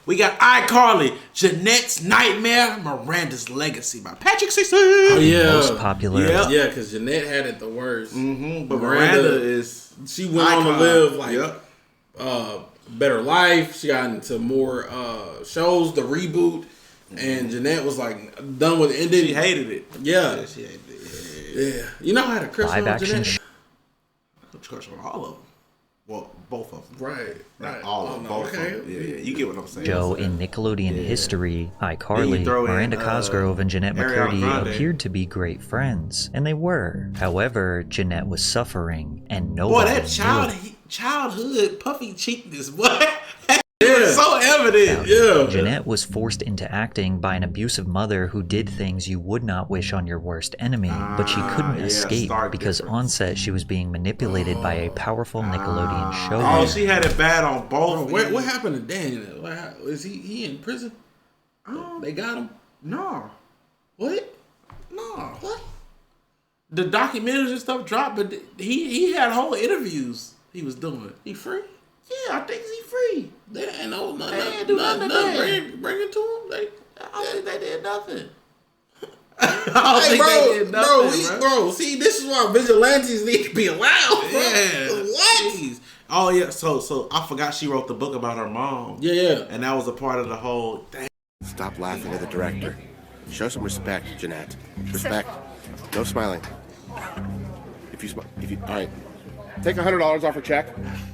We got iCarly, Jennette's Nightmare, Miranda's Legacy by Patrick Simpson. Oh, yeah. Most popular. Yeah, because Jennette had it the worst. But Miranda is... She went on to live better life. She got into more shows, the reboot. And Jennette was like done with it. She hated it. Yeah. She hated it. Yeah. You know, I had a crush on Jennette. I had a crush on all of them. Well, both of them. Right. Not all of them. Both of them. Yeah. You get what I'm saying. Joe, in Nickelodeon history, iCarly, Miranda Cosgrove, and Jennette McCurdy appeared to be great friends. And they were. However, Jennette was suffering, and nobody knew it. Childhood puffy cheekness, boy. So evident. Jennette was forced into acting by an abusive mother who did things you would not wish on your worst enemy, but she couldn't escape because on set she was being manipulated by a powerful Nickelodeon showrunner. Oh, she had it bad on both. What happened to Daniel? Is he in prison? They got him? No. What? No. What? The documentaries and stuff dropped, but he had whole interviews he was doing. He free? Yeah, I think he's free. They ain't no nothing. They ain't do nothing. Bring it to him. I don't think they did nothing. Bro, see, this is why vigilantes need to be allowed, bro. Yeah. What? Jeez. Oh, yeah. So I forgot she wrote the book about her mom. Yeah. And that was a part of the whole thing. Stop laughing at the director. Show some respect, Jennette. Respect. No smiling. All right. Take $100 off her check.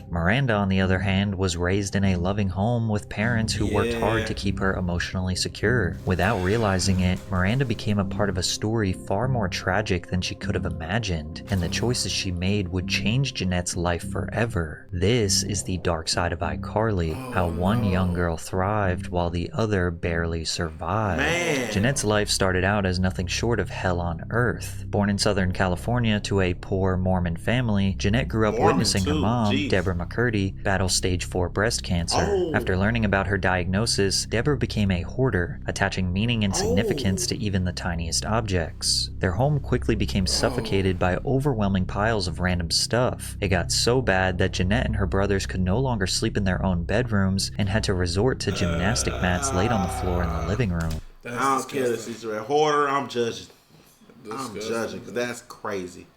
Miranda, on the other hand, was raised in a loving home with parents who worked hard to keep her emotionally secure. Without realizing it, Miranda became a part of a story far more tragic than she could have imagined, and the choices she made would change Jennette's life forever. This is the dark side of iCarly, how one young girl thrived while the other barely survived. Jennette's life started out as nothing short of hell on earth. Born in Southern California to a poor Mormon family, Jennette grew up witnessing her mom, Deborah McCurdy, battle stage 4 breast cancer. After learning about her diagnosis, Deborah became a hoarder, attaching meaning and significance to even the tiniest objects. Their home quickly became suffocated by overwhelming piles of random stuff. It got so bad that Jennette and her brothers could no longer sleep in their own bedrooms and had to resort to gymnastic mats laid on the floor in the living room. I don't care if she's a hoarder, I'm judging. Because that's crazy.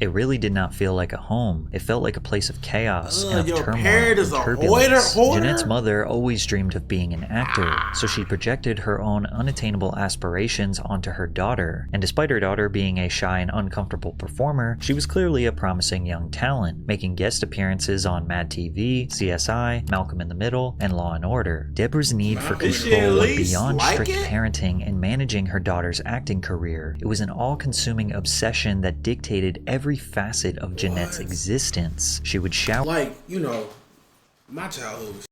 It really did not feel like a home. It felt like a place of chaos and of turmoil and turbulence. Jennette's mother always dreamed of being an actor, so she projected her own unattainable aspirations onto her daughter. And despite her daughter being a shy and uncomfortable performer, she was clearly a promising young talent, making guest appearances on Mad TV, CSI, Malcolm in the Middle, and Law & Order. Deborah's need for control went beyond strict parenting and managing her daughter's acting career. It was an all-consuming obsession that dictated every facet of Jennette's existence. She would shout, like, you know, my childhood was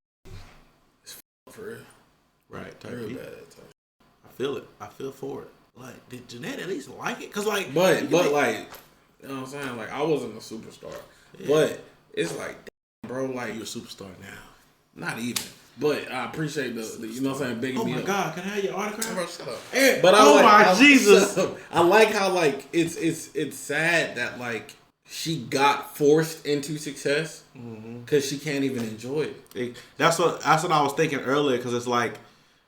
for real. Right, real bad. I feel it. I feel for it. Like, did Jennette at least like it? Cause like, but like, you know what I'm saying? Like, I wasn't a superstar, but it's like, damn, bro, like you're a superstar now. Not even. But I appreciate the you know what I'm saying, bigging me up. Oh my God, can I have your autograph? Bro, shut up. But my Jesus. I like how like it's sad that like she got forced into success because she can't even enjoy it. That's what I was thinking earlier, because it's like,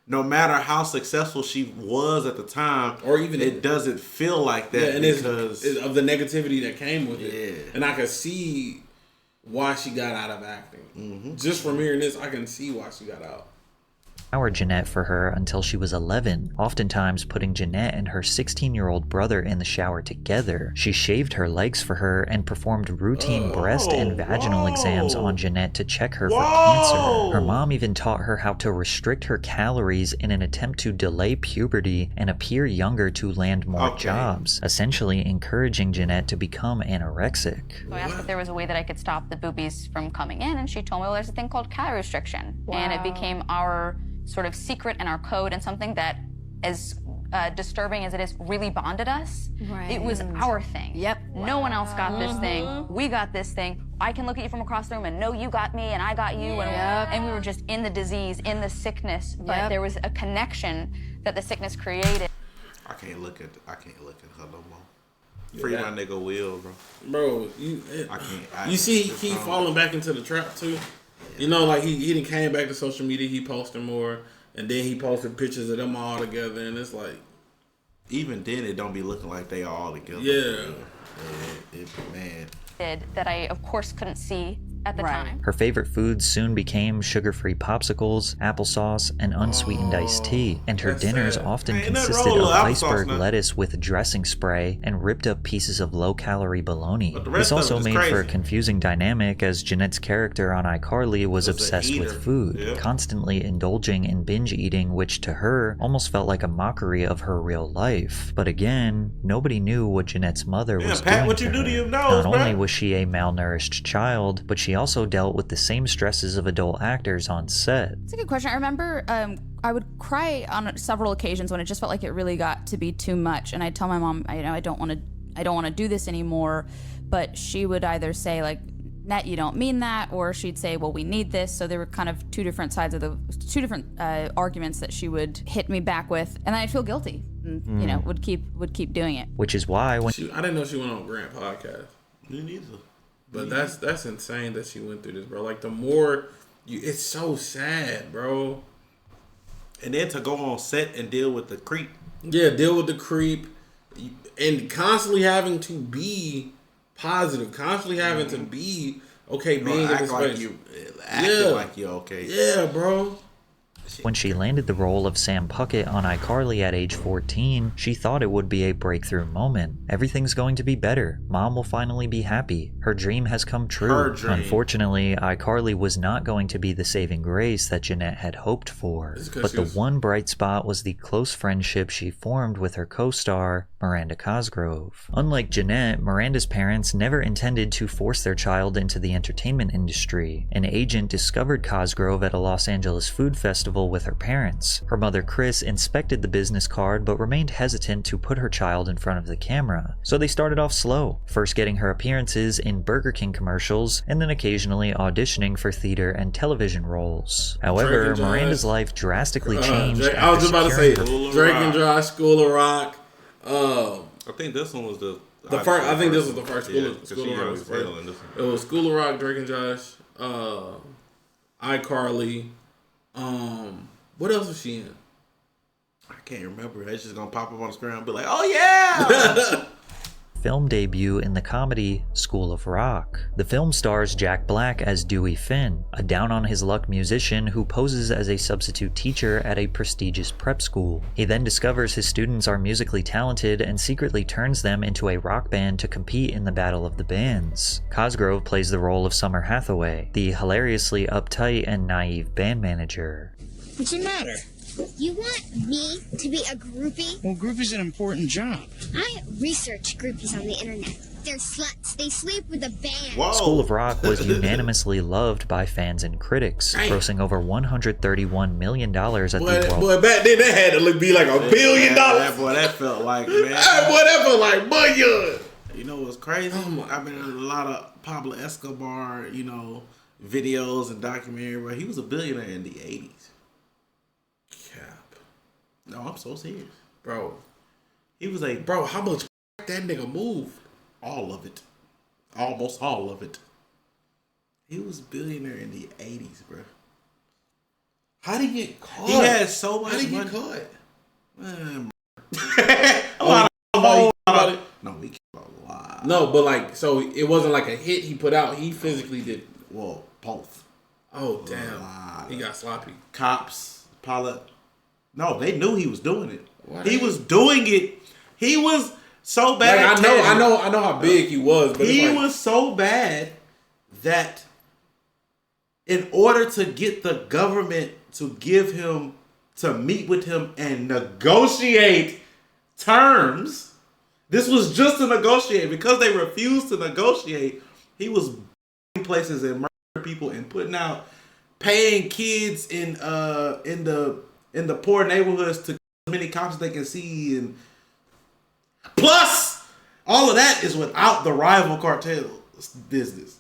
no matter how successful she was at the time, or even it doesn't feel like that, and because it's of the negativity that came with it. And I could see why she got out of acting. Just from hearing this, I can see why she got out. Showered Jennette for her until she was 11, oftentimes putting Jennette and her 16-year-old brother in the shower together. She shaved her legs for her and performed routine breast and vaginal exams on Jennette to check her for cancer. Her mom even taught her how to restrict her calories in an attempt to delay puberty and appear younger to land more jobs, essentially encouraging Jennette to become anorexic. So I asked if there was a way that I could stop the boobies from coming in, and she told me, well, there's a thing called calorie restriction. And it became our sort of secret and our code, and something that, as disturbing as it is, really bonded us. It was our thing. No one else got this thing. We got this thing. I can look at you from across the room and know you got me and I got you. And we were just in the disease, in the sickness, but there was a connection that the sickness created. I can't look at her no more. Free my nigga Will, bro. Bro, you see he keep falling back into the trap too. You know, like he done came back to social media. He posted more, and then he posted pictures of them all together, and it's like, even then, it don't be looking like they all together. yeah. Man. That I, of course, couldn't see at the time. Her favorite foods soon became sugar-free popsicles, applesauce, and unsweetened iced tea, and her that's dinners sad. often Ain't nothing consisted wrong of with applesauce iceberg now. lettuce with dressing spray and ripped up pieces of low-calorie bologna. But the This rest of also it is made for a crazy. confusing dynamic as Jennette's character on iCarly was Was an obsessed with eater. food, Yeah. constantly indulging in binge eating, which to her almost felt like a mockery of her real life. But again, nobody knew what Jennette's mother Yeah, was Pat, doing what you to do to her. your nose, Not bruh? only was she a malnourished child, but she also dealt with the same stresses of adult actors on set. It's a good question. I remember I would cry on several occasions when it just felt like it really got to be too much, and I'd tell my mom, I don't want to do this anymore, but she would either say like, Net, you don't mean that, or she'd say, well, we need this. So there were kind of two different arguments that she would hit me back with, and then I'd feel guilty, and, you know, would keep doing it. Which is why when I didn't know she went on Grant podcast. Me neither. But that's insane that she went through this, bro. Like, the more it's so sad, bro. And then to go on set and deal with the creep. Yeah, deal with the creep, and constantly having to be positive, constantly having to be okay, being in this space. Acting like you're okay. Yeah, bro. When she landed the role of Sam Puckett on iCarly at age 14, she thought it would be a breakthrough moment. Everything's going to be better. Mom will finally be happy. Her dream has come true. Her dream. Unfortunately, iCarly was not going to be the saving grace that Jennette had hoped for. But the one bright spot was the close friendship she formed with her co-star, Miranda Cosgrove. Unlike Jennette, Miranda's parents never intended to force their child into the entertainment industry. An agent discovered Cosgrove at a Los Angeles food festival with her parents. Her mother, Chris, inspected the business card but remained hesitant to put her child in front of the camera. So they started off slow, first getting her appearances in Burger King commercials and then occasionally auditioning for theater and television roles. However, Miranda's life drastically changed. I was about to say School of Drake and Rock. Josh, School of Rock. I think this one was the First. I think this was the first School of she Rock. always fell in this It was School of Rock, Drake and Josh, iCarly. What else was she in? I can't remember. It's just gonna pop up on the screen and be like, oh yeah. Film debut in the comedy School of Rock. The film stars Jack Black as Dewey Finn, a down-on-his-luck musician who poses as a substitute teacher at a prestigious prep school. He then discovers his students are musically talented and secretly turns them into a rock band to compete in the Battle of the Bands. Cosgrove plays the role of Summer Hathaway, the hilariously uptight and naive band manager. What's the matter? You want me to be a groupie? Well, groupie's an important job. I research groupies on the internet. They're sluts. They sleep with a band. Whoa. School of Rock was unanimously loved by fans and critics, grossing over $131 million at the world. Boy, back then that had to be like $1 billion. That felt like, man. That felt like money. You know what's crazy? I've been in a lot of Pablo Escobar, videos and documentary, but he was a billionaire in the 80s. Cap. No, I'm so serious. Bro. He was Bro, how much that nigga moved? all of it. Almost all of it. He was a billionaire in the 80s, bro. How did he get caught? He had so much How did he money. get caught? Man, No, we killed a lot. No, but like, so it wasn't like a hit he put out. He physically did. Well, both. Oh, damn. He got sloppy. Cops, pilot. No, they knew he was doing it. What? He was doing it. He was so bad. Like, I know how big he was, but He it's like, was so bad that in order to get the government to give him, to meet with him and negotiate terms, this was just to negotiate. Because they refused to negotiate, he was places and murdering people and paying kids in the poor neighborhoods to as many cops as they can see, and plus all of that is without the rival cartel business.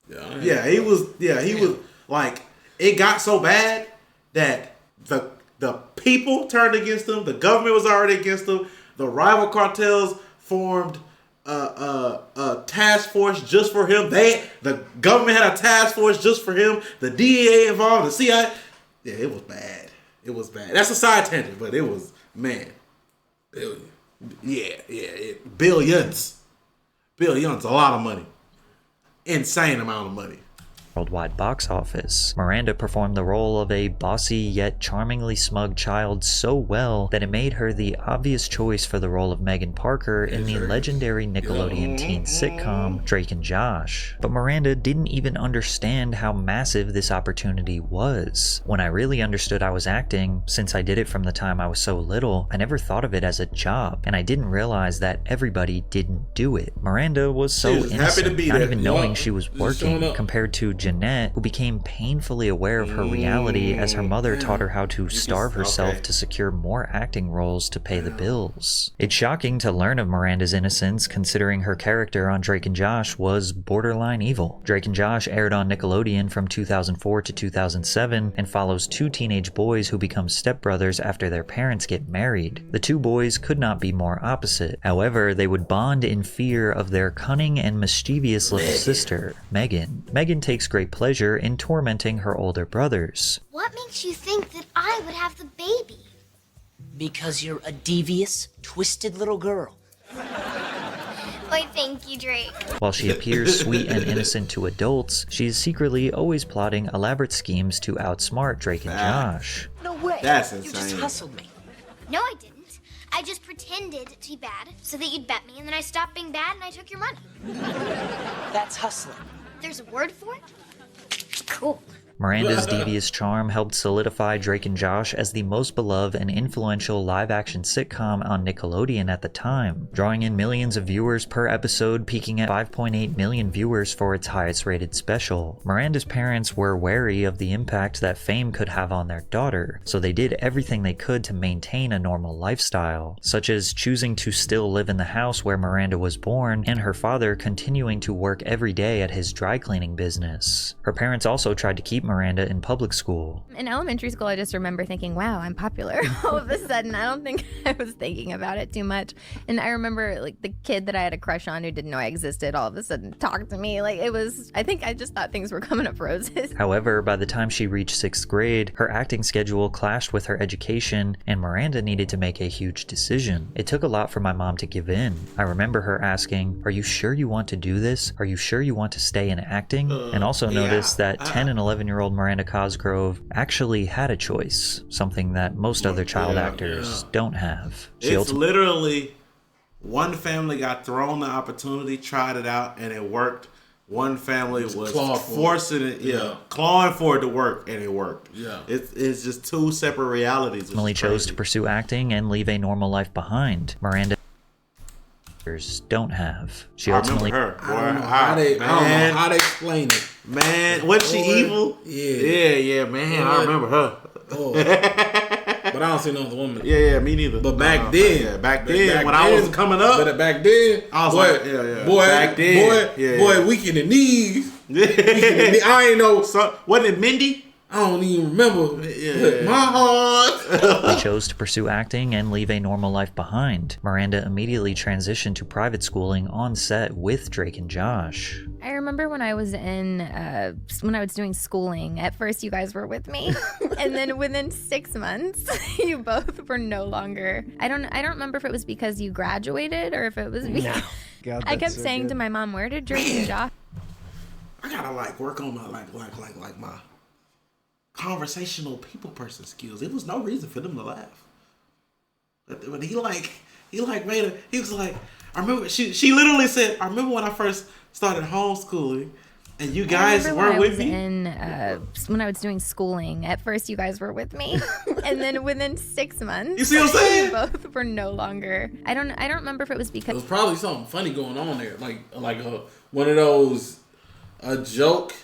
He was like, it got so bad that the people turned against him, the government was already against him, the rival cartels formed task force just for him. The government had a task force just for him. The DEA involved, the CIA. Yeah, it was bad. It was bad. That's a side tangent, but it was, man. Billions. Billions, a lot of money. Insane amount of money. Worldwide box office. Miranda performed the role of a bossy yet charmingly smug child so well that it made her the obvious choice for the role of Megan Parker in the legendary Nickelodeon teen sitcom Drake and Josh. But Miranda didn't even understand how massive this opportunity was. When I really understood I was acting, since I did it from the time I was so little, I never thought of it as a job, and I didn't realize that everybody didn't do it. Miranda was so innocent, not even knowing she was working, compared to Jennette, who became painfully aware of her reality as her mother taught her how to starve herself to secure more acting roles to pay the bills. It's shocking to learn of Miranda's innocence, considering her character on Drake and Josh was borderline evil. Drake and Josh aired on Nickelodeon from 2004 to 2007 and follows two teenage boys who become stepbrothers after their parents get married. The two boys could not be more opposite. However, they would bond in fear of their cunning and mischievous little sister, Megan. Megan takes great pleasure in tormenting her older brothers. What makes you think that I would have the baby? Because you're a devious, twisted little girl. Why, thank you, Drake. While she appears sweet and innocent to adults, she is secretly always plotting elaborate schemes to outsmart Drake and Josh. No way. That's insane. You just hustled me. No, I didn't. I just pretended to be bad so that you'd bet me, and then I stopped being bad and I took your money. That's hustling. There's a word for it? Cool. Miranda's devious charm helped solidify Drake and Josh as the most beloved and influential live-action sitcom on Nickelodeon at the time, drawing in millions of viewers per episode, peaking at 5.8 million viewers for its highest-rated special. Miranda's parents were wary of the impact that fame could have on their daughter, so they did everything they could to maintain a normal lifestyle, such as choosing to still live in the house where Miranda was born, and her father continuing to work every day at his dry cleaning business. Her parents also tried to keep Miranda in public school. In elementary school, I just remember thinking, wow, I'm popular. All of a sudden, I don't think I was thinking about it too much. And I remember like the kid that I had a crush on who didn't know I existed all of a sudden talked to me. Like I think I just thought things were coming up roses. However, by the time she reached 6th grade, her acting schedule clashed with her education, and Miranda needed to make a huge decision. It took a lot for my mom to give in. I remember her asking, "Are you sure you want to do this? Are you sure you want to stay in acting?" And also noticed that 10 and 11-year-old Miranda Cosgrove actually had a choice, something that most other child actors don't have. It's literally one family got thrown the opportunity, tried it out, and it worked. One family was forcing it, clawing for it to work, and it worked. It's just two separate realities. Emily chose to pursue acting and leave a normal life behind. Miranda don't have. She ultimately. I remember her. I don't know how they explain it. Man, wasn't she evil? Yeah, man. I remember her. But I don't see no other woman. Yeah, me neither. But back then, when I was coming up, but back then, I was boy, weak in the knees. I ain't know. Wasn't it Mindy? I don't even remember. My heart. They chose to pursue acting and leave a normal life behind. Miranda immediately transitioned to private schooling on set with Drake and Josh. I remember when I was doing schooling, at first you guys were with me, and then within 6 months, you both were no longer. I don't remember if it was because you graduated or if it was because I kept saying to my mom, "Where did Drake and Josh?" I gotta work on my like my conversational people person skills. There was no reason for them to laugh. But he was like, I remember she literally said, "I remember when I first started homeschooling and you guys weren't with me." When I was doing schooling, at first you guys were with me, and then within 6 months, you see what I'm saying? You both were no longer. I don't remember if it was because it was probably something funny going on there, like one of those a joke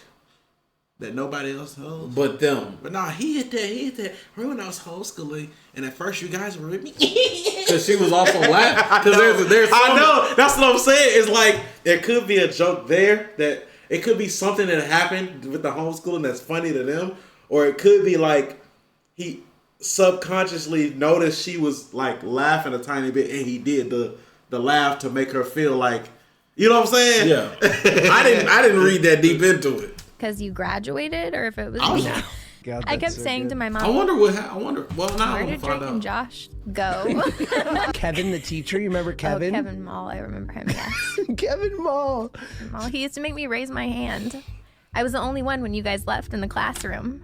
that nobody else knows but them. But nah, he hit that. Remember when I was homeschooling and at first you guys were with me? Because she was also laughing. I know. That's what I'm saying. It's like there could be a joke there, that it could be something that happened with the homeschooling that's funny to them, or it could be like he subconsciously noticed she was like laughing a tiny bit and he did the the laugh to make her feel like, you know what I'm saying? Yeah. I didn't read that deep into it. Because you graduated, or if it was. God, I kept saying to my mom. I wonder. Well, now I Where want to did find Drake and out. Josh go? Kevin, the teacher. You remember Kevin? Oh, Kevin Mall. I remember him. Yes. Kevin Mall. He used to make me raise my hand. I was the only one when you guys left in the classroom.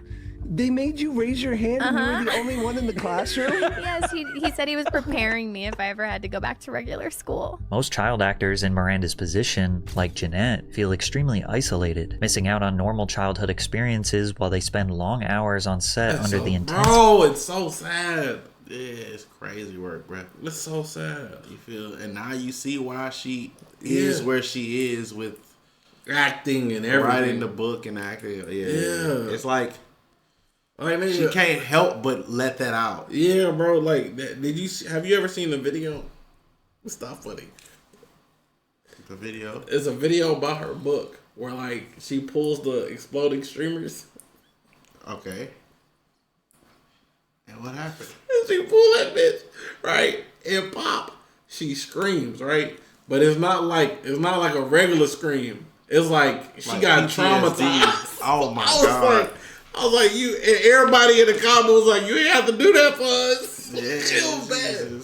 They made you raise your hand and you were the only one in the classroom? Yes, he said he was preparing me if I ever had to go back to regular school. Most child actors in Miranda's position, like Jennette, feel extremely isolated, missing out on normal childhood experiences while they spend long hours on set under the intense. Bro, it's so sad. Yeah, it's crazy work, bro. It's so sad. You feel, and now you see why she is where she is with acting and everything. Writing the book and acting. Yeah. It's like she she can't help but let that out. Yeah, bro. Like, have you ever seen the video? It's not funny. The video? It's a video about her book where, like, she pulls the exploding streamers. Okay. And what happened? And she pulled that bitch, right? And pop, she screams, right? But it's not like a regular scream. It's like she got PTSD. traumatized. Oh my god. I was like, you, and everybody in the comments was like, you ain't have to do that for us. Yeah, Chill, man.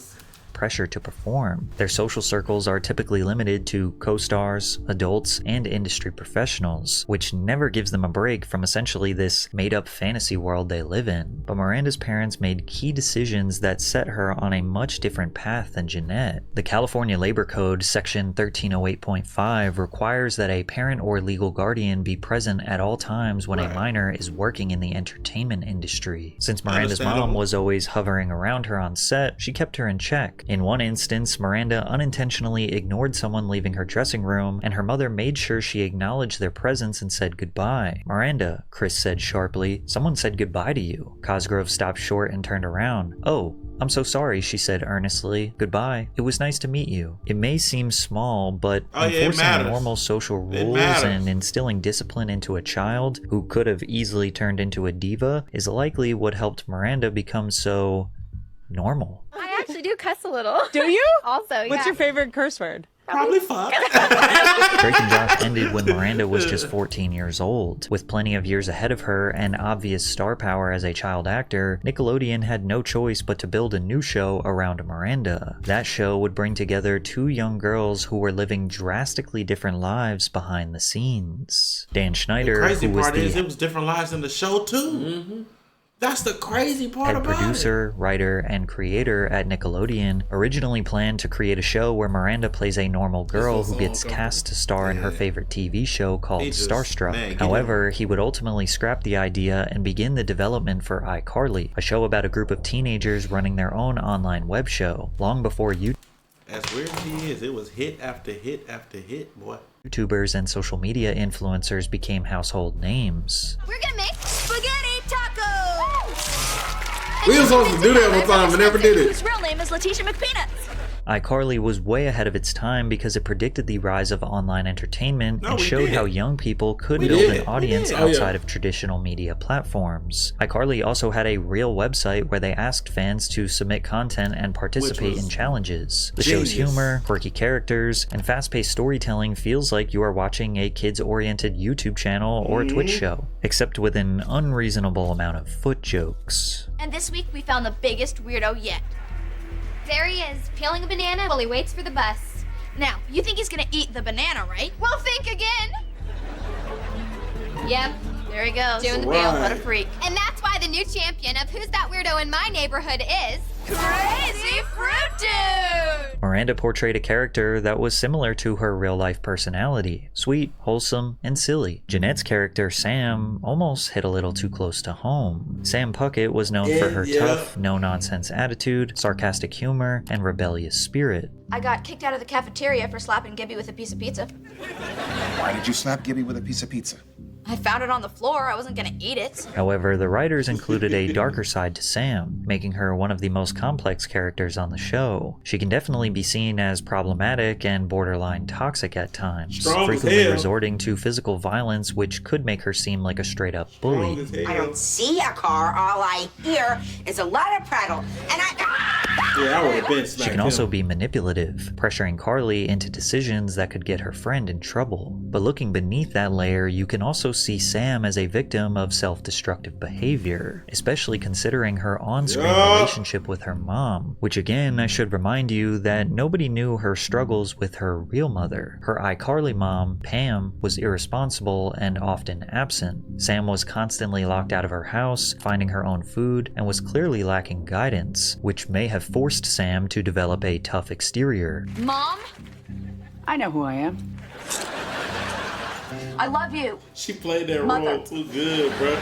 Pressure to perform. Their social circles are typically limited to co-stars, adults, and industry professionals, which never gives them a break from essentially this made-up fantasy world they live in. But Miranda's parents made key decisions that set her on a much different path than Jennette. The California Labor Code, section 1308.5, requires that a parent or legal guardian be present at all times when a minor is working in the entertainment industry. Since Miranda's mom was always hovering around her on set, she kept her in check. In one instance, Miranda unintentionally ignored someone leaving her dressing room, and her mother made sure she acknowledged their presence and said goodbye. "Miranda," Chris said sharply, "someone said goodbye to you." Cosgrove stopped short and turned around. "Oh, I'm so sorry," she said earnestly. "Goodbye. It was nice to meet you." It may seem small, but enforcing normal social rules and instilling discipline into a child who could have easily turned into a diva is likely what helped Miranda become so normal. I actually do cuss a little. Do you? Also, yeah. What's your favorite curse word? Probably fuck. Drake and Josh ended when Miranda was just 14 years old. With plenty of years ahead of her and obvious star power as a child actor, Nickelodeon had no choice but to build a new show around Miranda. That show would bring together two young girls who were living drastically different lives behind the scenes. Dan Schneider, The crazy who was part the is it was different lives in the show too. That's the crazy part head about producer, writer, and creator at Nickelodeon, originally planned to create a show where Miranda plays a normal girl who gets cast to star in her favorite TV show called Starstruck. However, he would ultimately scrap the idea and begin the development for iCarly, a show about a group of teenagers running their own online web show, long before As weird as he is, it was hit after hit after hit, boy. YouTubers and social media influencers became household names. We're gonna make spaghetti tacos! We were supposed to do that one time and never did it. Whose real name is Letitia McPeanuts. iCarly was way ahead of its time because it predicted the rise of online entertainment and showed how young people could build an audience outside of traditional media platforms. iCarly also had a real website where they asked fans to submit content and participate in challenges. The show's humor, quirky characters, and fast-paced storytelling feels like you are watching a kids-oriented YouTube channel or Twitch show, except with an unreasonable amount of foot jokes. And this week we found the biggest weirdo yet. There he is, peeling a banana while he waits for the bus. Now, you think he's gonna eat the banana, right? Well, think again! Yep, there he goes. Doing the deal, what a freak. And that's why the new champion of Who's That Weirdo in My Neighborhood is... Crazy Fruit Dude! Miranda portrayed a character that was similar to her real-life personality, sweet, wholesome, and silly. Jennette's character, Sam, almost hit a little too close to home. Sam Puckett was known for her tough, no-nonsense attitude, sarcastic humor, and rebellious spirit. I got kicked out of the cafeteria for slapping Gibby with a piece of pizza. Why did you slap Gibby with a piece of pizza? I found it on the floor. I wasn't gonna eat it. However, the writers included a darker side to Sam, making her one of the most complex characters on the show. She can definitely be seen as problematic and borderline toxic at times, frequently resorting to physical violence, which could make her seem like a straight-up bully. I don't see a car. All I hear is a lot of prattle. And Yeah, I would have been She smacked can also him. be manipulative, pressuring Carly into decisions that could get her friend in trouble. But looking beneath that layer, you can also see Sam as a victim of self-destructive behavior, especially considering her on-screen relationship with her mom, which again, I should remind you that nobody knew her struggles with her real mother. Her iCarly mom, Pam, was irresponsible and often absent. Sam was constantly locked out of her house, finding her own food, and was clearly lacking guidance, which may have forced Sam to develop a tough exterior. Mom? I know who I am. I love you. She played that Mother. role too good, bro.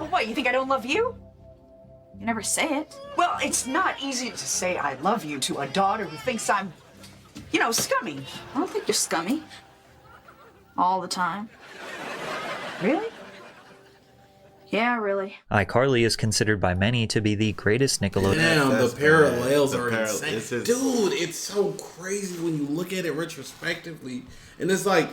What, you think I don't love you? You never say it. Well, it's not easy to say I love you to a daughter who thinks I'm, scummy. I don't think you're scummy. All the time. Really? Yeah, really. iCarly is considered by many to be the greatest Nickelodeon. Damn, the parallels are parallels. insane. Dude, it's so crazy when you look at it retrospectively. And it's like,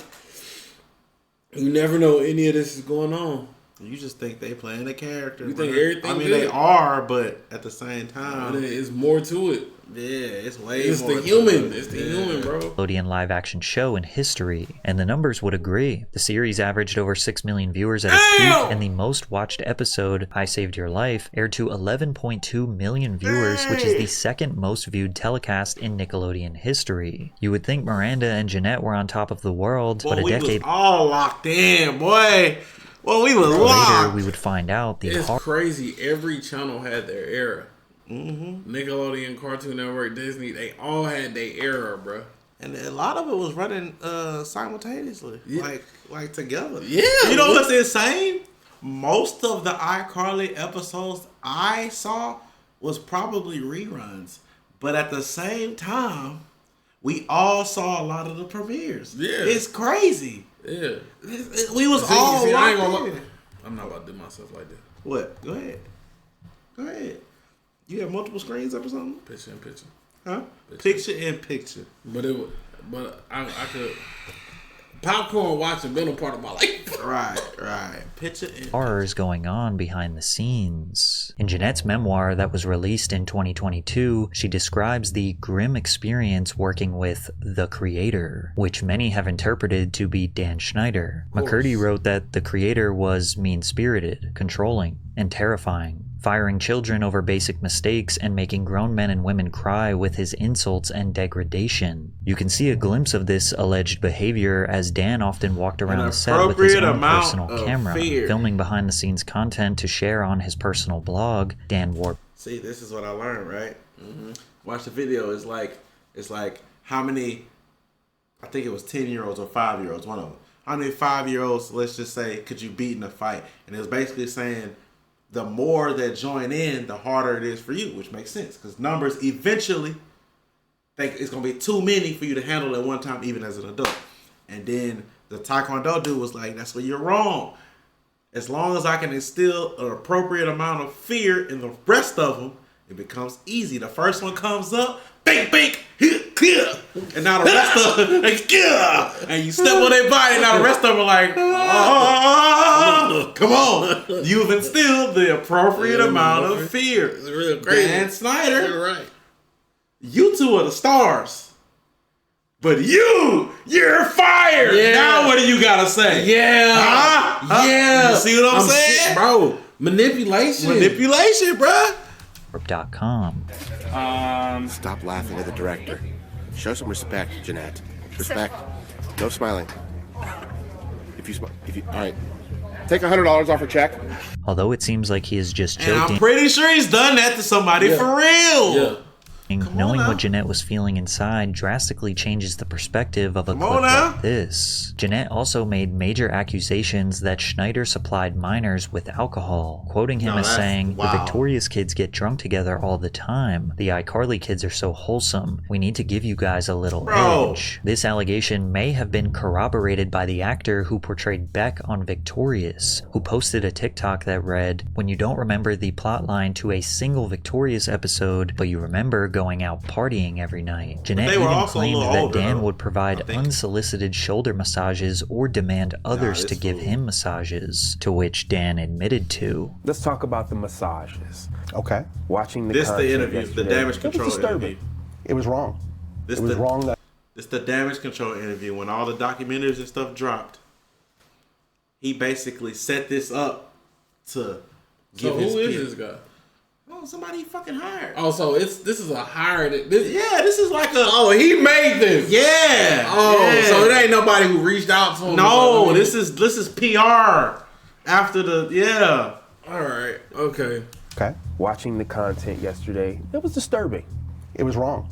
you never know any of this is going on. You just think they playing a character. You think bro. everything I mean, good. they are, but at the same time, There's more to it. Yeah, it's way It's more. the to human. it. It's the human, bro. Nickelodeon live-action show in history, and the numbers would agree. The series averaged over 6 million viewers at its peak, and the most watched episode, I Saved Your Life, aired to 11.2 million viewers, which is the second most viewed telecast in Nickelodeon history. You would think Miranda and Jennette were on top of the world, Boy, but a we decade was all locked in, boy. Well, we was later, locked. we would find out the It's crazy. Every channel had their era. Mm-hmm. Nickelodeon, Cartoon Network, Disney, they all had their era, bro. And a lot of it was running simultaneously, like together. Yeah. You know what's insane? Most of the iCarly episodes I saw was probably reruns, but at the same time, we all saw a lot of the premieres. Yeah. It's crazy. Yeah. We was all I ain't locked gonna in. I'm not about to do myself like that. What? Go ahead. Go ahead. You have multiple screens up or something? Picture in picture. Huh? Picture in picture. But I could popcorn watching been a part of my life. Right. Picture in horrors going on behind the scenes. In Jennette's memoir that was released in 2022, she describes the grim experience working with the creator, which many have interpreted to be Dan Schneider. McCurdy wrote that the creator was mean-spirited, controlling, and terrifying, firing children over basic mistakes and making grown men and women cry with his insults and degradation. You can see a glimpse of this alleged behavior as Dan often walked around the set with his own personal camera, filming behind-the-scenes content to share on his personal blog, Dan Warp. See, this is what I learned, right? Mm-hmm. Watch the video. It's like how many, I think it was 10-year-olds or 5-year-olds, one of them. How many 5-year-olds, let's just say, could you beat in a fight? And it was basically saying, the more that join in, the harder it is for you, which makes sense because numbers eventually think it's gonna be too many for you to handle at one time, even as an adult. And then the Taekwondo dude was like, "That's where you're wrong. As long as I can instill an appropriate amount of fear in the rest of them, it becomes easy. The first one comes up, bink, bink, and now the rest of them, and you step on their body, and now the rest of them are like, oh, come on. You've instilled the appropriate amount of fear. It's real crazy. Dan Schneider, You're right. You two are the stars. But you're fired. Yeah. Now what do you gotta say? Yeah. Yeah. You see what I'm saying? Bro, manipulation, bro. .com. Stop laughing at the director. Show some respect, Jennette. Respect. No smiling. All right. Take $100 off her check. Although it seems like he is just And joking. I'm pretty sure he's done that to somebody for real. Yeah. Knowing what Jennette was feeling inside drastically changes the perspective of a clip like this. Jennette also made major accusations that Schneider supplied minors with alcohol, quoting him as saying, "The Victorious kids get drunk together all the time. The iCarly kids are so wholesome. We need to give you guys a little edge." This allegation may have been corroborated by the actor who portrayed Beck on Victorious, who posted a TikTok that read, "When you don't remember the plotline to a single Victorious episode, but you remember going out partying every night. Jennette they were even also a claimed little that older, Dan though, would provide unsolicited shoulder massages or demand others to give him massages, to which Dan admitted to. Let's talk about the massages. Okay. Watching the This the content interview, the yesterday, damage it was control disturbing. interview. It was wrong. This It was wrong that. This the damage control interview when all the documentaries and stuff dropped. He basically set this up to give So his who is people- this guy? Oh, somebody he fucking hired. Oh, so this is a hired. Yeah, this is like a. Oh, he made this. Yeah. Oh, yeah. so it ain't nobody who reached out to him. No, this is PR. After the All right. Okay. Okay. Watching the content yesterday, it was disturbing. It was wrong.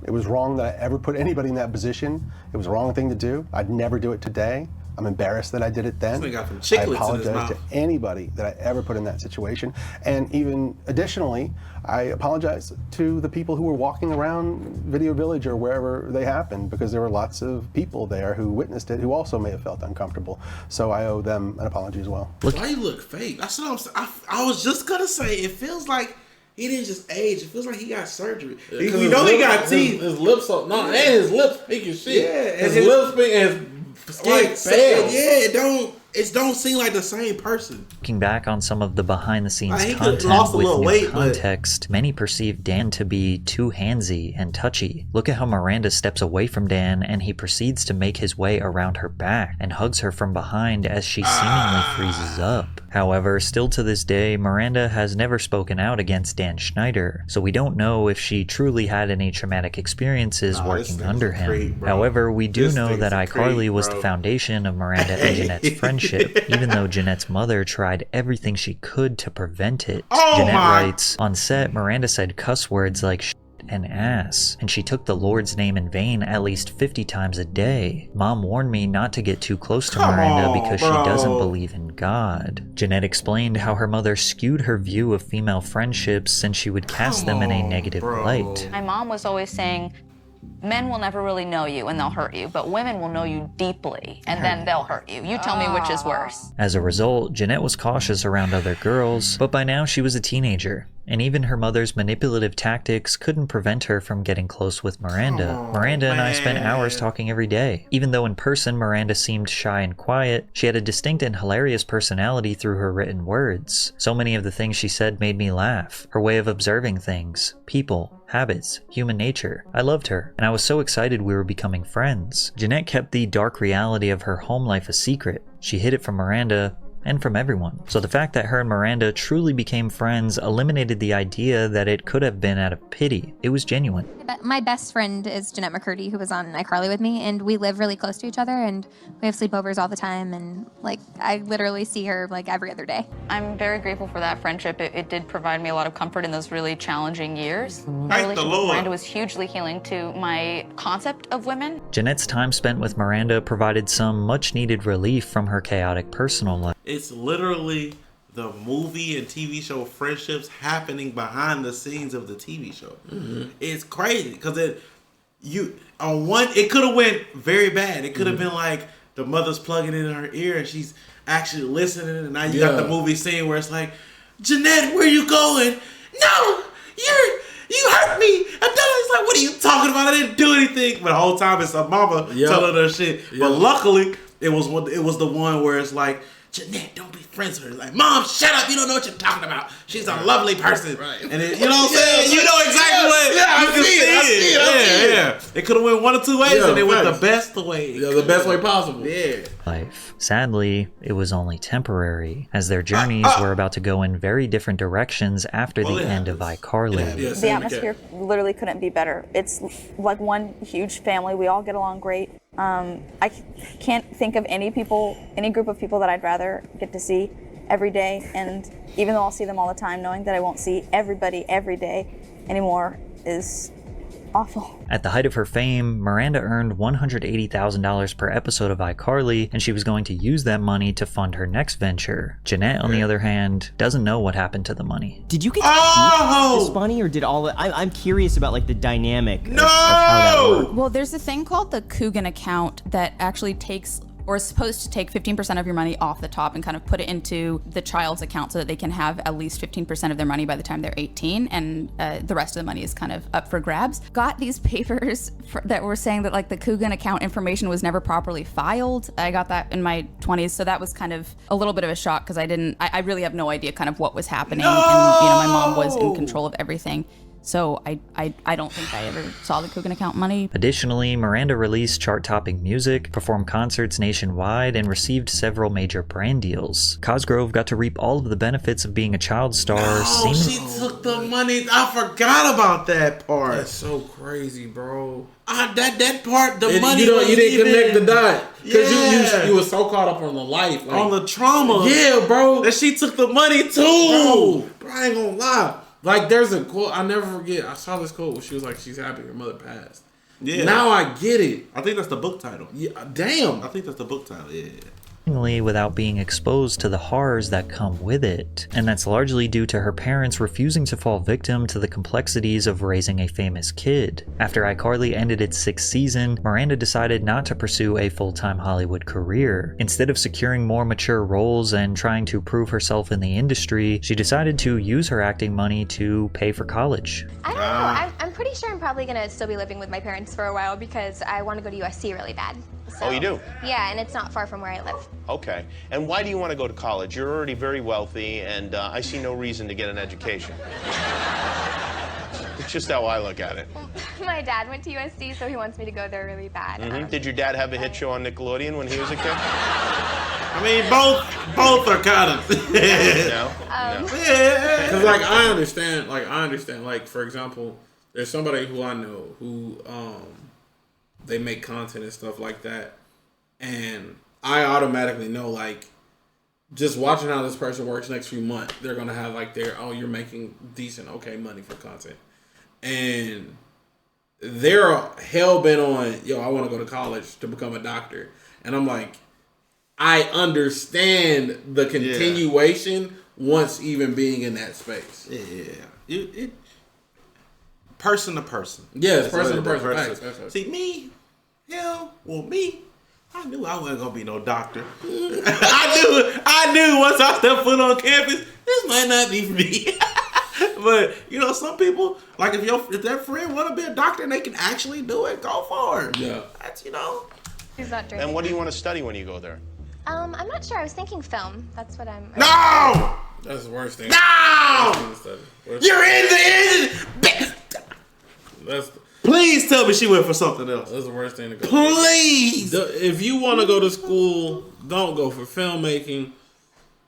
It was wrong that I ever put anybody in that position. It was the wrong thing to do. I'd never do it today. I'm embarrassed that I did it then. This nigga got some I chiclets in his apologize mouth. to anybody that I ever put in that situation. And even additionally, I apologize to the people who were walking around Video Village or wherever they happened, because there were lots of people there who witnessed it who also may have felt uncomfortable. So I owe them an apology as well. Why you look fake? That's what I'm saying. I was just gonna say, it feels like he didn't just age. It feels like he got surgery. We know he got teeth. His lips are and his lips speaking shit. Yeah, and his lips speaking and his skin Like, pale. it don't seem like the same person. Looking back on some of the behind-the-scenes He could've content lost a with little new weight, but- context, many perceive Dan to be too handsy and touchy. Look at how Miranda steps away from Dan and he proceeds to make his way around her back and hugs her from behind as she seemingly freezes up. However, still to this day, Miranda has never spoken out against Dan Schneider, so we don't know if she truly had any traumatic experiences working under him. However, we do know that iCarly was the foundation of Miranda and Jennette's friendship, even though Jennette's mother tried everything she could to prevent it. Jennette writes, on set, Miranda said cuss words like shit and ass, and she took the Lord's name in vain at least 50 times a day. Mom warned me not to get too close to Miranda because she doesn't believe in God. Jennette explained how her mother skewed her view of female friendships since she would cast them in a negative light. My mom was always saying, men will never really know you and they'll hurt you, but women will know you deeply and then they'll hurt you. You tell me which is worse. As a result, Jennette was cautious around other girls, but by now she was a teenager, and even her mother's manipulative tactics couldn't prevent her from getting close with Miranda. Miranda and I spent hours talking every day. Even though in person Miranda seemed shy and quiet, she had a distinct and hilarious personality through her written words. So many of the things she said made me laugh. Her way of observing things, people, habits, human nature. I loved her, and I was so excited we were becoming friends. Jennette kept the dark reality of her home life a secret. She hid it from Miranda and from everyone. So the fact that her and Miranda truly became friends eliminated the idea that it could have been out of pity. It was genuine. My best friend is Jennette McCurdy, who was on iCarly with me, and we live really close to each other, and we have sleepovers all the time, and like I literally see her like every other day. I'm very grateful for that friendship. It did provide me a lot of comfort in those really challenging years. My Thank the relationship with Lord. Miranda was hugely healing to my concept of women. Jennette's time spent with Miranda provided some much-needed relief from her chaotic personal life. It's literally the movie and TV show friendships happening behind the scenes of the TV show. It's crazy because it could have went very bad. It could have been like the mother's plugging it in her ear and she's actually listening, and now you got the movie scene where it's like, Jennette, where you going? No, you hurt me. And then it's like, what are you talking about? I didn't do anything. But the whole time it's a mama telling her shit. But luckily, it was the one where it's like, Jennette, don't be friends with her. Like, Mom, shut up. You don't know what you're talking about. She's a lovely person. Right. And it, you know what I'm saying? You know exactly what. Yeah, you I can see it. Yeah. It could have went one of two ways, and it went the best way. Yeah, the best way possible. Yeah. Life. Sadly, it was only temporary, as their journeys were about to go in very different directions after the end of iCarly. The atmosphere literally couldn't be better. It's like one huge family. We all get along great. I can't think of any group of people that I'd rather get to see every day. And even though I'll see them all the time, knowing that I won't see everybody every day anymore is awful. At the height of her fame, Miranda earned $180,000 per episode of iCarly, and she was going to use that money to fund her next venture. Jennette, on the other hand, doesn't know what happened to the money. Did you get to keep this money, or did all? I'm curious about like the dynamic of how that worked. Well, there's a thing called the Coogan account that actually takes or is supposed to take 15% of your money off the top and kind of put it into the child's account so that they can have at least 15% of their money by the time they're 18, and the rest of the money is kind of up for grabs. Got these papers that were saying that like the Coogan account information was never properly filed. I got that in my 20s, so that was kind of a little bit of a shock because I really have no idea kind of what was happening, and my mom was in control of everything. So I don't think I ever saw the Coogan account money. Additionally, Miranda released chart-topping music, performed concerts nationwide, and received several major brand deals. Cosgrove got to reap all of the benefits of being a child star. Oh, she took the money. I forgot about that part. That's so crazy, bro. That part, the and money. You didn't connect the dot because you were so caught up on the life, like, on the trauma. Yeah, bro. That she took the money too. Bro, I ain't gonna lie. Like, there's a quote I never forget. I saw this quote where she was like, "She's happy her mother passed." Yeah. Now I get it. I think that's the book title. Yeah. Damn. I think that's the book title. Yeah. Without being exposed to the horrors that come with it. And that's largely due to her parents refusing to fall victim to the complexities of raising a famous kid. After iCarly ended its 6th season, Miranda decided not to pursue a full-time Hollywood career. Instead of securing more mature roles and trying to prove herself in the industry, she decided to use her acting money to pay for college. I don't know. I'm pretty sure I'm probably gonna still be living with my parents for a while because I want to go to USC really bad. So, oh, you do? Yeah, and it's not far from where I live. Okay. And why do you want to go to college? You're already very wealthy, and I see no reason to get an education. It's just how I look at it. Well, my dad went to USC, so he wants me to go there really bad. Mm-hmm. Did your dad have a hit show on Nickelodeon when he was a kid? I mean, both are kind of. No. Because, like, I understand. Like, for example, there's somebody who I know who, they make content and stuff like that. And I automatically know, like, just watching how this person works next few months, they're going to have, like, you're making decent, okay money for content. And they're hell-bent on, I want to go to college to become a doctor. And I'm like, I understand the continuation once even being in that space. Yeah. Person to person. Yes, person to person. See, me, I knew I wasn't gonna be no doctor. I knew once I stepped foot on campus, this might not be for me. But some people, like if their friend want to be a doctor and they can actually do it, go for it. Yeah, that's He's not drinking. And what do you want to study when you go there? I'm not sure. I was thinking film. That's what I'm. No. That's the worst thing. No. You're in the. Please tell me she went for something else. That's the worst thing to go. Please. If you want to go to school, don't go for filmmaking.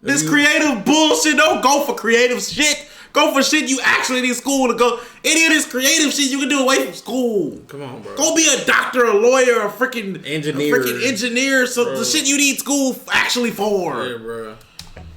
This creative bullshit. Don't go for creative shit. Go for shit you actually need school to go. Any of this creative shit you can do away from school. Come on, bro. Go be a doctor, a lawyer, a freaking engineer. So bro. The shit you need school actually for. Yeah, bro.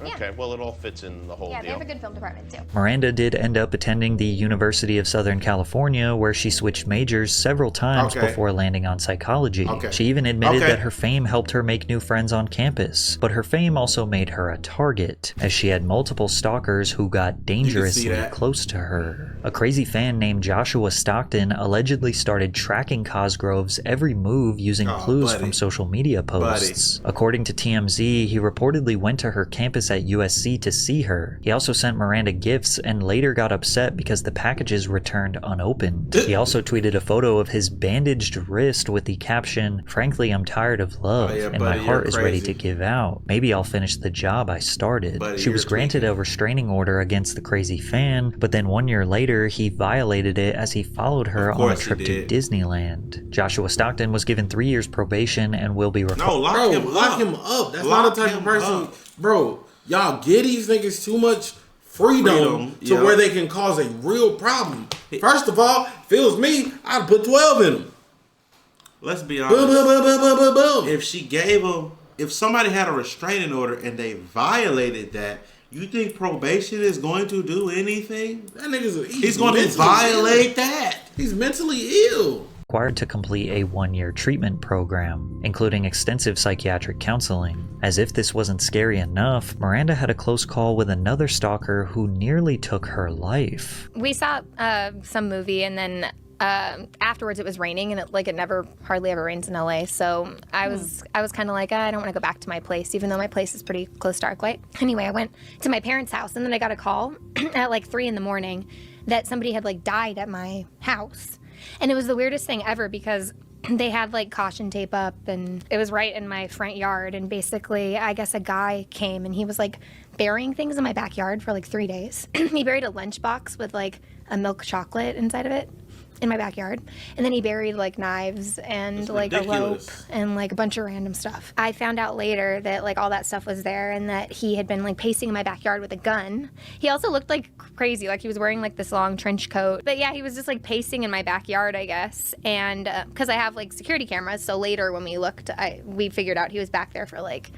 Okay, well, it all fits in the whole deal. Yeah, they have a good film department, too. Miranda did end up attending the University of Southern California, where she switched majors several times before landing on psychology. She even admitted that her fame helped her make new friends on campus, but her fame also made her a target, as she had multiple stalkers who got dangerously close to her. A crazy fan named Joshua Stockton allegedly started tracking Cosgrove's every move using clues from social media posts. According to TMZ, he reportedly went to her campus at USC to see her. He also sent Miranda gifts and later got upset because the packages returned unopened. He also tweeted a photo of his bandaged wrist with the caption, "Frankly, I'm tired of love and my heart is ready to give out. Maybe I'll finish the job I started." She was granted a restraining order against the crazy fan, but then 1 year later, he violated it as he followed her on a trip to Disneyland. Joshua Stockton was given 3 years probation and will be lock him up. That's not the type of person, bro. Y'all get these niggas too much freedom to where they can cause a real problem. First of all, if it was me, I'd put 12 in them. Let's be honest. If she gave him, if somebody had a restraining order and they violated that, you think probation is going to do anything? That nigga's he's going to violate that. He's mentally ill. Required to complete a 1-year treatment program, including extensive psychiatric counseling. As if this wasn't scary enough, Miranda had a close call with another stalker who nearly took her life. We saw some movie, and then Afterwards, it was raining, and it never hardly ever rains in LA. So I was kind of like, I don't want to go back to my place, even though my place is pretty close to Arclight. Anyway, I went to my parents' house, and then I got a call at like 3 a.m. that somebody had like died at my house, and it was the weirdest thing ever because they had like caution tape up, and it was right in my front yard. And basically, I guess a guy came, and he was like burying things in my backyard for like 3 days. He buried a lunchbox with like a milk chocolate inside of it in my backyard, and then he buried like knives and like a rope and like a bunch of random stuff. I found out later that like all that stuff was there, and that he had been like pacing in my backyard with a gun. He also looked like crazy, like he was wearing like this long trench coat. But yeah, he was just like pacing in my backyard, I guess. And because I have like security cameras, so later when we looked, we figured out he was back there for like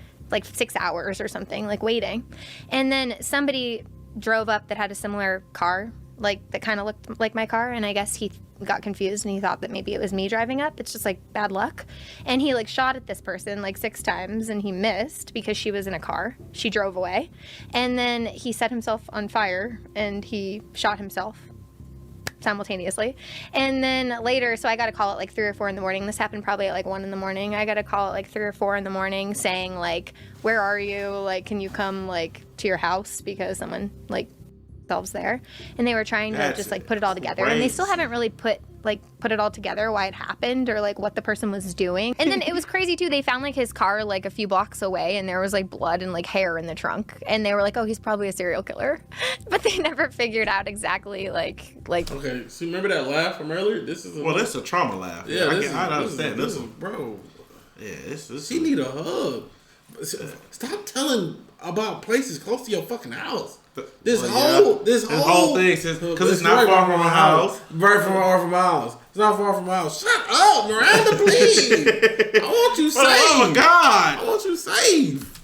6 hours or something, like waiting. And then somebody drove up that had a similar car, like that kind of looked like my car, and I guess he got confused and he thought that maybe it was me driving up. It's just like bad luck. And he like shot at this person like 6 times, and he missed because she was in a car. She drove away, and then he set himself on fire and he shot himself simultaneously. And then later, so I got a call at like 3 or 4 in the morning. This happened probably at like 1 in the morning. I got a call at like 3 or 4 in the morning saying like, where are you? Like, can you come like to your house because someone like themselves there? And they were trying to just like put it all together, and they still haven't really put it all together, why it happened or like what the person was doing. And then it was crazy too, they found like his car like a few blocks away, and there was like blood and like hair in the trunk, and they were like, oh, he's probably a serial killer. But they never figured out exactly like okay, so remember that laugh from earlier? This is that's a trauma laugh. Yeah, I understand this is bro. Yeah, this she need a hug. Stop telling about places close to your fucking house. This whole thing is because it's not far from my house. Right from my house. It's not far from my house. Shut up, Miranda, please. I want you saved. Oh my God. I want you saved.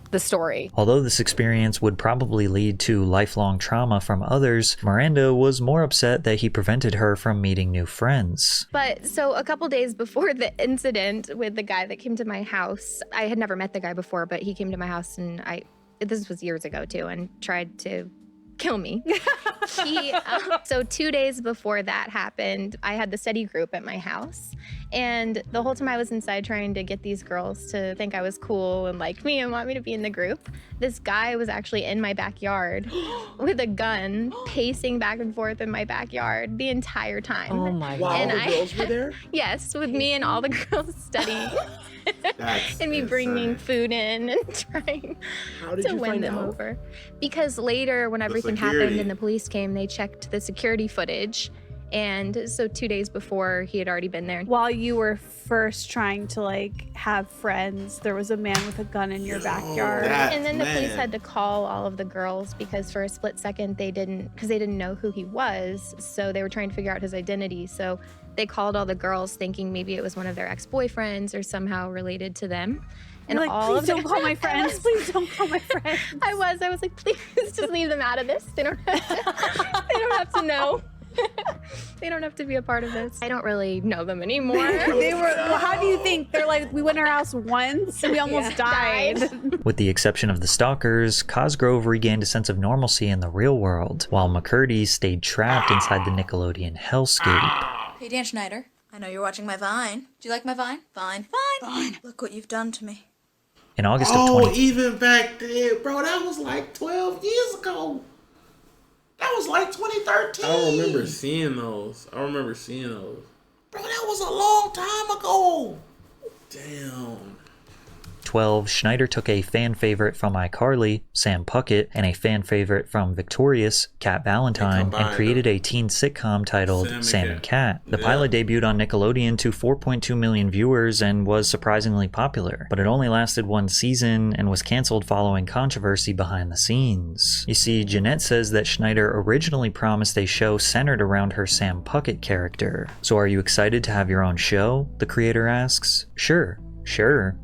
The story. Although this experience would probably lead to lifelong trauma from others, Miranda was more upset that he prevented her from meeting new friends. But so a couple days before the incident with the guy that came to my house, I had never met the guy before, but he came to my house, and this was years ago too, and tried to kill me. So 2 days before that happened, I had the study group at my house, and the whole time I was inside trying to get these girls to think I was cool and like me and want me to be in the group, this guy was actually in my backyard with a gun, pacing back and forth in my backyard the entire time. Oh my God. While the girls were there? Yes, with me and all the girls studying. And me bringing food in and trying to win them over. Because later, when everything happened and the police came, they checked the security footage. And so 2 days before, he had already been there. While you were first trying to like have friends, there was a man with a gun in your backyard. And then the police had to call all of the girls because for a split second they didn't know who he was. So they were trying to figure out his identity. So they called all the girls thinking maybe it was one of their ex-boyfriends or somehow related to them. And like, all please don't call my friends. Please don't call my friends. I was like, please just leave them out of this. They don't have to know. They don't have to be a part of this. I don't really know them anymore. Well, how do you think? They're like, we went to our house once and we almost died. With the exception of the stalkers, Cosgrove regained a sense of normalcy in the real world, while McCurdy stayed trapped inside the Nickelodeon hellscape. Hey, Dan Schneider. I know you're watching my Vine. Do you like my Vine? Fine. Look what you've done to me. In August of even back then, bro, that was like 12 years ago. That was like 2013. I don't remember seeing those. Bro, that was a long time ago. Damn. 12, Schneider took a fan favorite from iCarly, Sam Puckett, and a fan favorite from Victorious, Cat Valentine, and created a teen sitcom titled Sam and Cat. The pilot debuted on Nickelodeon to 4.2 million viewers and was surprisingly popular, but it only lasted 1 season and was canceled following controversy behind the scenes. You see, Jennette says that Schneider originally promised a show centered around her Sam Puckett character. So are you excited to have your own show? The creator asks. Sure,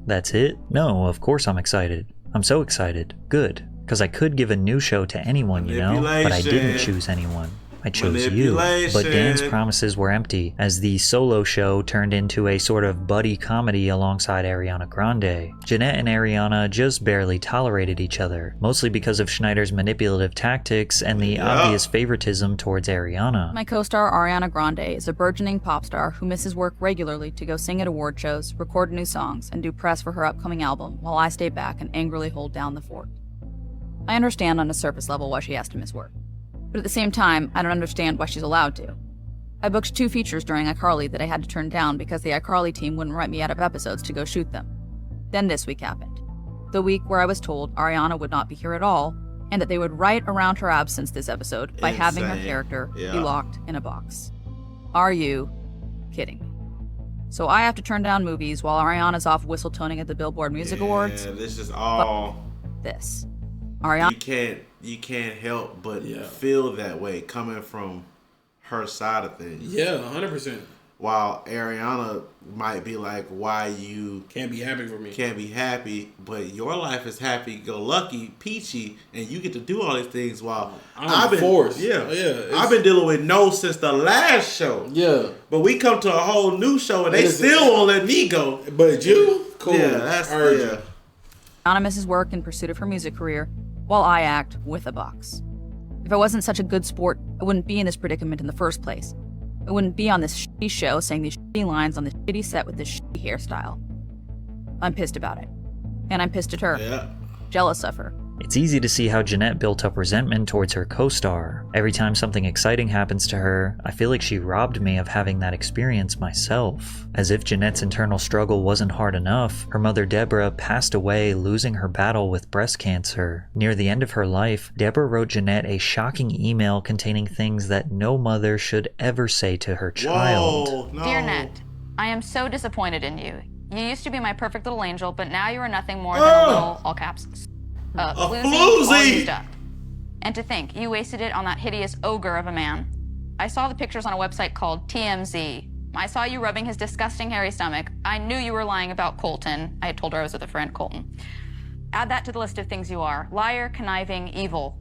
that's it? No, of course I'm excited. I'm so excited. Good. Because I could give a new show to anyone, you know? But I didn't choose anyone. I chose you. But Dan's promises were empty, as the solo show turned into a sort of buddy comedy alongside Ariana Grande. Jennette and Ariana just barely tolerated each other, mostly because of Schneider's manipulative tactics and the obvious favoritism towards Ariana. My co-star Ariana Grande is a burgeoning pop star who misses work regularly to go sing at award shows, record new songs, and do press for her upcoming album, while I stay back and angrily hold down the fort. I understand on a surface level why she has to miss work, but at the same time, I don't understand why she's allowed to. I booked 2 features during iCarly that I had to turn down because the iCarly team wouldn't write me out of episodes to go shoot them. Then this week happened. The week where I was told Ariana would not be here at all, and that they would write around her absence this episode by having her character be locked in a box. Are you kidding me? So I have to turn down movies while Ariana's off whistle-toning at the Billboard Music Awards? Yeah, this is all... This. Ariana... You can't help but feel that way coming from her side of things. Yeah, 100%. While Ariana might be like, why you can't be happy for me. Can't be happy, but your life is happy-go-lucky, peachy, and you get to do all these things while I've been forced. I've been dealing with no since the last show. Yeah. But we come to a whole new show and they still won't let me go. But you? Cool. Yeah, that's Ariana misses work in pursuit of her music career, while I act with a box. If I wasn't such a good sport, I wouldn't be in this predicament in the first place. I wouldn't be on this shitty show saying these shitty lines on this shitty set with this shitty hairstyle. I'm pissed about it. And I'm pissed at her. Jealous of her. It's easy to see how Jennette built up resentment towards her co-star. Every time something exciting happens to her, I feel like she robbed me of having that experience myself. As if Jennette's internal struggle wasn't hard enough, her mother Deborah passed away, losing her battle with breast cancer. Near the end of her life, Deborah wrote Jennette a shocking email containing things that no mother should ever say to her child. Whoa, no. Dear Nette, I am so disappointed in you. You used to be my perfect little angel, but now you are nothing more than a little, all caps, floozy all used up. And to think, you wasted it on that hideous ogre of a man. I saw the pictures on a website called TMZ. I saw you rubbing his disgusting hairy stomach. I knew you were lying about Colton. I had told her I was with a friend, Colton. Add that to the list of things you are. Liar, conniving, evil.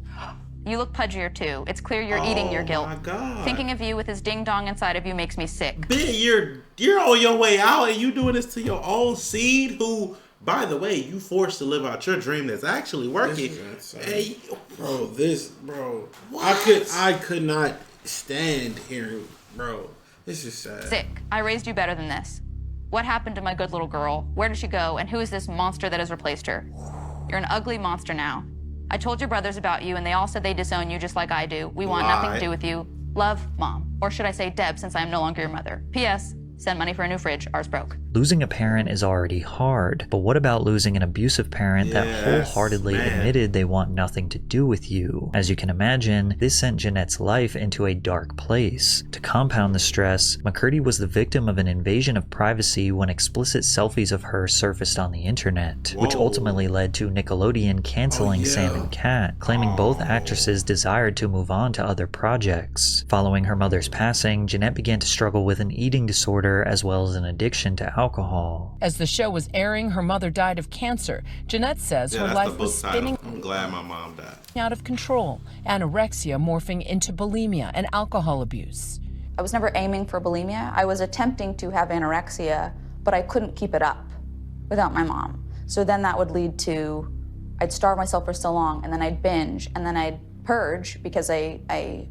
You look pudgier too. It's clear you're eating your guilt. My God. Thinking of you with his ding-dong inside of you makes me sick. Ben, you're on your way out and you doing this to your own seed who, by the way, you forced to live out your dream that's actually working. Hey, bro. What? I could not stand hearing, bro. This is sad. Sick. I raised you better than this. What happened to my good little girl? Where did she go? And who is this monster that has replaced her? You're an ugly monster now. I told your brothers about you and they all said they disown you just like I do. We want nothing to do with you. Love, Mom. Or should I say Deb, since I am no longer your mother. P.S. Send money for a new fridge. Ours broke. Losing a parent is already hard, but what about losing an abusive parent that wholeheartedly admitted they want nothing to do with you? As you can imagine, this sent Jennette's life into a dark place. To compound the stress, McCurdy was the victim of an invasion of privacy when explicit selfies of her surfaced on the internet, which ultimately led to Nickelodeon canceling Sam and Cat, claiming both actresses desired to move on to other projects. Following her mother's passing, Jennette began to struggle with an eating disorder as well as an addiction to alcohol. As the show was airing, her mother died of cancer. Jennette says her life was spinning I'm glad my mom died. Out of control, anorexia morphing into bulimia and alcohol abuse. I was never aiming for bulimia. I was attempting to have anorexia, but I couldn't keep it up without my mom. So then that would lead to, I'd starve myself for so long, and then I'd binge, and then I'd purge because I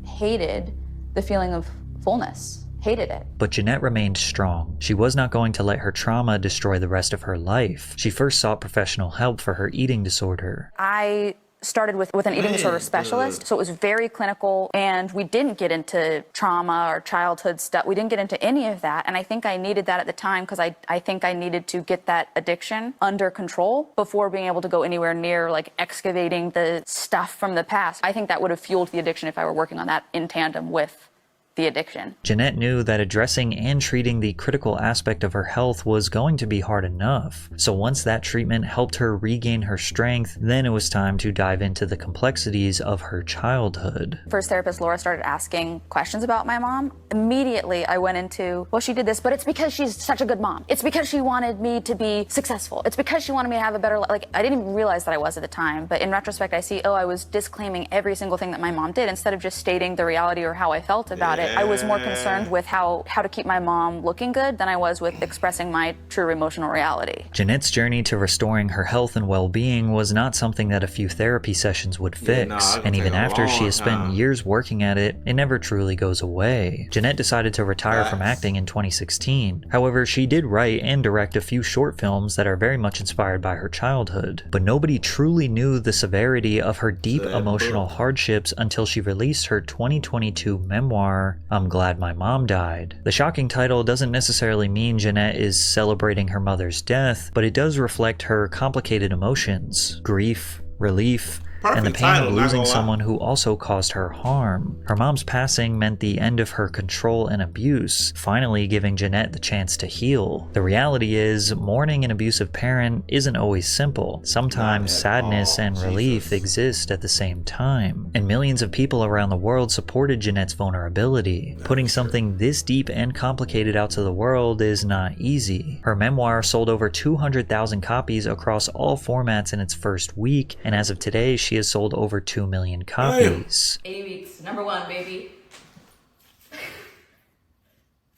hated the feeling of fullness. Hated it. But Jennette remained strong. She was not going to let her trauma destroy the rest of her life. She first sought professional help for her eating disorder. I started with an eating disorder specialist, so it was very clinical, and we didn't get into trauma or childhood stuff. We didn't get into any of that, and I think I needed that at the time because I think I needed to get that addiction under control before being able to go anywhere near like excavating the stuff from the past. I think that would have fueled the addiction if I were working on that in tandem with the addiction. Jennette knew that addressing and treating the critical aspect of her health was going to be hard enough. So once that treatment helped her regain her strength, then it was time to dive into the complexities of her childhood. First therapist Laura started asking questions about my mom. Immediately I went into, well, she did this, but it's because she's such a good mom. It's because she wanted me to be successful. It's because she wanted me to have a better life. Like, I didn't even realize that I was at the time, but in retrospect I see, oh, I was disclaiming every single thing that my mom did instead of just stating the reality or how I felt about it. I was more concerned with how to keep my mom looking good than I was with expressing my true emotional reality. Jennette's journey to restoring her health and well-being was not something that a few therapy sessions would fix, and even after she has spent years working at it, it never truly goes away. Jennette decided to retire from acting in 2016. However, she did write and direct a few short films that are very much inspired by her childhood, but nobody truly knew the severity of her deep emotional hardships until she released her 2022 memoir, I'm Glad My Mom Died. The shocking title doesn't necessarily mean Jennette is celebrating her mother's death, but it does reflect her complicated emotions, grief, relief, and the pain of losing someone who also caused her harm. Her mom's passing meant the end of her control and abuse, finally giving Jennette the chance to heal. The reality is, mourning an abusive parent isn't always simple. Sometimes sadness and relief exist at the same time. And millions of people around the world supported Jennette's vulnerability. Putting something this deep and complicated out to the world is not easy. Her memoir sold over 200,000 copies across all formats in its first week, and as of today, she has sold over 2 million copies. 80 weeks, #1, baby.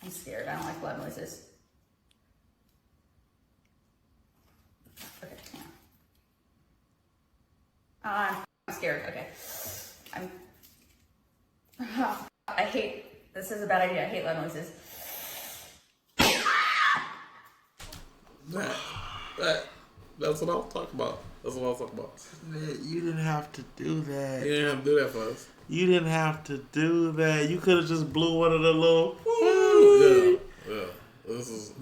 I'm scared. I don't like blood noises. Okay, I'm scared. Okay. I hate. This is a bad idea. I hate loud noises. That's what I'll talk about. That's what I'll talk about. Man, you didn't have to do that. You didn't have to do that for us. You didn't have to do that. You could have just blew one of the little. Yeah.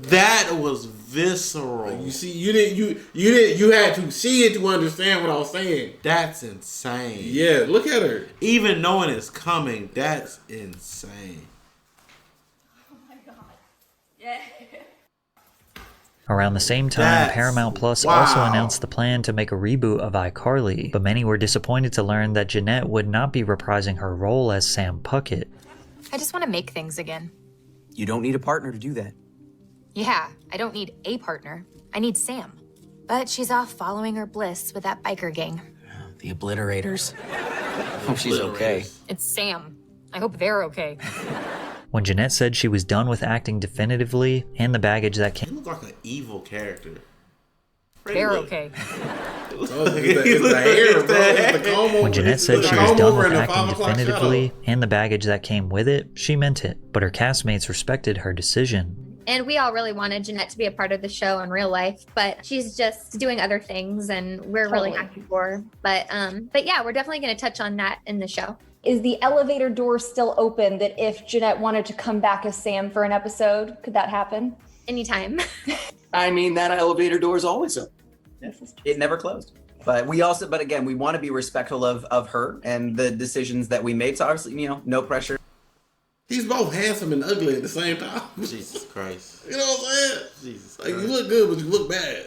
That was visceral. You see, you had to see it to understand what I was saying. That's insane. Yeah, look at her. Even knowing it's coming, that's insane. Oh my god. Yeah. Around the same time, Paramount Plus also announced the plan to make a reboot of iCarly, but many were disappointed to learn that Jennette would not be reprising her role as Sam Puckett. I just want to make things again. You don't need a partner to do that. Yeah, I don't need a partner. I need Sam. But she's off following her bliss with that biker gang. The Obliterators. Hope she's okay. It's Sam. I hope they're okay. When Jennette said she was done with acting definitively, and the baggage that came... You look like an evil character. They're okay. When Jennette said she was done with acting definitively, and the baggage that came with it, she meant it. But her castmates respected her decision. And we all really wanted Jennette to be a part of the show in real life, but she's just doing other things, and we're really happy for her. But yeah, we're definitely going to touch on that in the show. Is the elevator door still open that if Jennette wanted to come back as Sam for an episode, could that happen? Anytime. I mean, that elevator door is always open. It never closed. But again, we want to be respectful of her and the decisions that we made. So obviously, no pressure. He's both handsome and ugly at the same time. Jesus Christ. You know what I'm saying? Jesus Christ. You look good, but you look bad.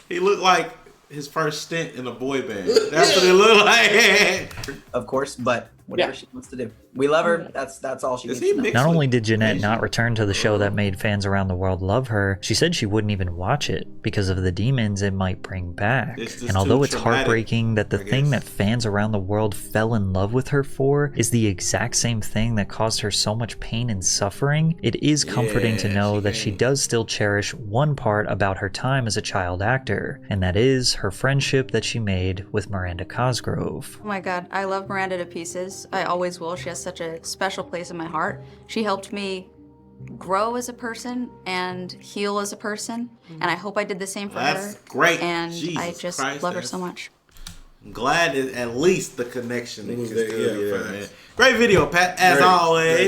He looked like his first stint in a boy band. That's what it looked like. Of course, but whatever she wants to do. We love her. That's all she needs to know. Not only did Jennette not return to the show that made fans around the world love her, she said she wouldn't even watch it because of the demons it might bring back. And although it's heartbreaking that the thing that fans around the world fell in love with her for is the exact same thing that caused her so much pain and suffering, it is comforting to know that she does still cherish one part about her time as a child actor, and that is her friendship that she made with Miranda Cosgrove. Oh my god, I love Miranda to pieces. I always will. She has such a special place in my heart. She helped me grow as a person and heal as a person, and I hope I did the same for her. That's great. And Jesus I just Christ, love her so much. I'm glad that at least the connection is still there, man. Great video, Pat, as always.